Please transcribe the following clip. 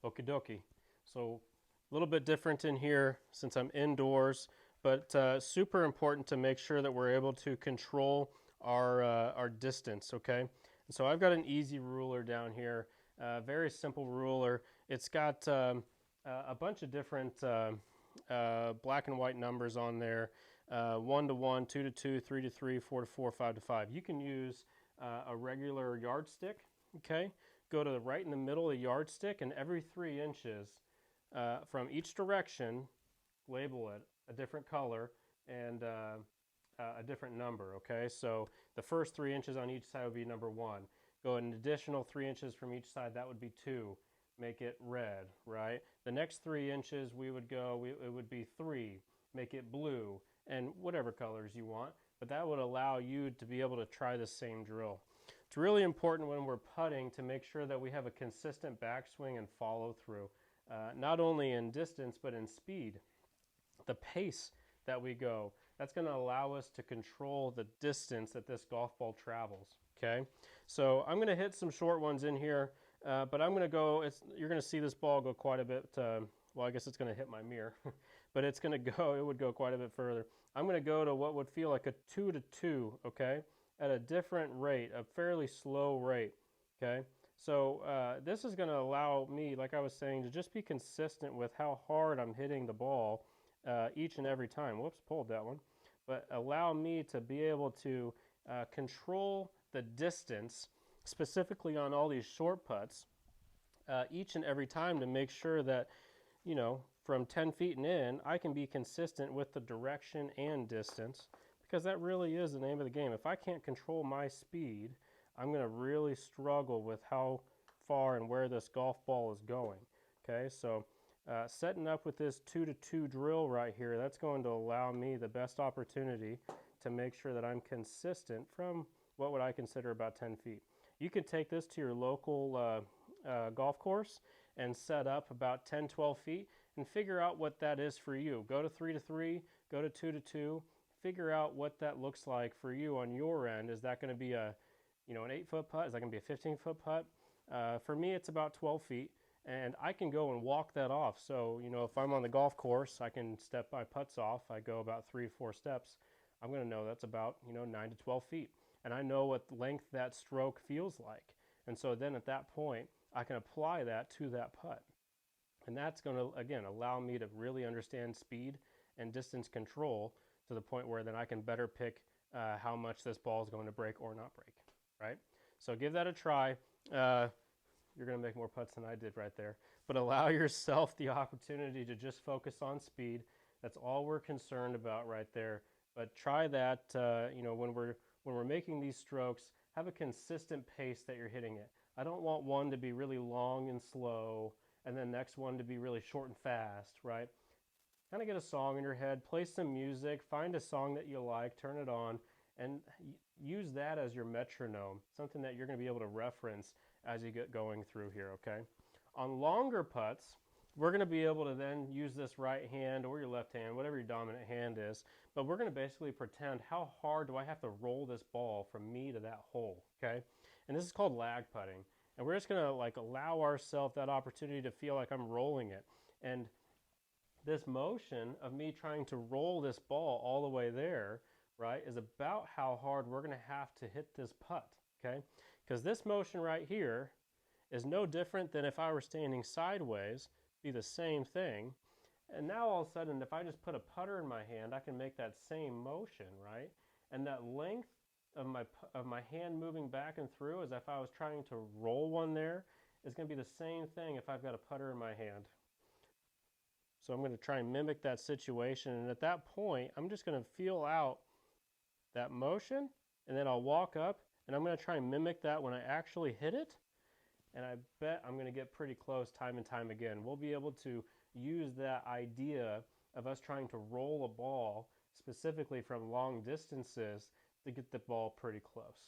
Okie dokie. So a little bit different in here since I'm indoors, but super important to make sure that we're able to control our distance, okay? And so I've got an easy ruler down here, very simple ruler. It's got a bunch of different black and white numbers on there, 1 to 1, 2 to 2, 3 to 3, 4 to 4, 5 to 5. You can use a regular yardstick, okay? Go to the right in the middle of the yardstick, and every 3 inches from each direction, label it a different color and a different number, okay? So the first 3 inches on each side would be number 1. Go an additional 3 inches from each side, that would be 2. Make it red, right? The next 3 inches we would go, it would be 3. Make it blue, and whatever colors you want, but that would allow you to be able to try the same drill. It's really important when we're putting to make sure that we have a consistent backswing and follow through, not only in distance but in speed. The pace that we go, that's going to allow us to control the distance that this golf ball travels, okay? So I'm going to hit some short ones in here, but I'm going to go, you're going to see this ball go quite a bit, well, I guess it's going to hit my mirror, but it's going to go, it would go quite a bit further. I'm going to go to what would feel like a 2 to 2, okay, at a different rate, a fairly slow rate, okay? So this is going to allow me, like I was saying, to just be consistent with how hard I'm hitting the ball each and every time. Whoops, pulled that one. But allow me to be able to control the distance, specifically on all these short putts, each and every time to make sure that, you know, from 10 feet and in, I can be consistent with the direction and distance, because that really is the name of the game. If I can't control my speed, I'm going to really struggle with how far and where this golf ball is going. Okay, so setting up with this 2 to 2 drill right here, that's going to allow me the best opportunity to make sure that I'm consistent from what would I consider about 10 feet. You can take this to your local golf course and set up about 10, 12 feet and figure out what that is for you. Go to 3 to 3, go to 2 to 2, figure out what that looks like for you on your end. Is that going to be a, you know, an 8-foot putt? Is that going to be a 15-foot putt? For me, it's about 12 feet, and I can go and walk that off. So, you know, if I'm on the golf course, I can step my putts off. I go about 3 or 4 steps. I'm going to know that's about, you know, 9 to 12 feet. And I know what length that stroke feels like. And so then at that point, I can apply that to that putt. And that's going to, again, allow me to really understand speed and distance control to the point where then I can better pick how much this ball is going to break or not break, right? So give that a try. You're going to make more putts than I did right there. But allow yourself the opportunity to just focus on speed. That's all we're concerned about right there. But try that, you know, when we're making these strokes, have a consistent pace that you're hitting it. I don't want one to be really long and slow and then next one to be really short and fast, right? Kind of get a song in your head, play some music, find a song that you like, turn it on, and use that as your metronome, something that you're going to be able to reference as you get going through here, okay? On longer putts, we're going to be able to then use this right hand or your left hand, whatever your dominant hand is, but we're going to basically pretend how hard do I have to roll this ball from me to that hole, okay? And this is called lag putting. And we're just going to like allow ourselves that opportunity to feel like I'm rolling it. And this motion of me trying to roll this ball all the way there, right, is about how hard we're going to have to hit this putt, okay? Because this motion right here is no different than if I were standing sideways, be the same thing. And now all of a sudden, if I just put a putter in my hand, I can make that same motion, right? And that length of my hand moving back and through as if I was trying to roll one there is going to be the same thing if I've got a putter in my hand. So I'm going to try and mimic that situation. And at that point, I'm just going to feel out that motion, and then I'll walk up, and I'm going to try and mimic that when I actually hit it. And I bet I'm going to get pretty close time and time again. We'll be able to use that idea of us trying to roll a ball specifically from long distances to get the ball pretty close.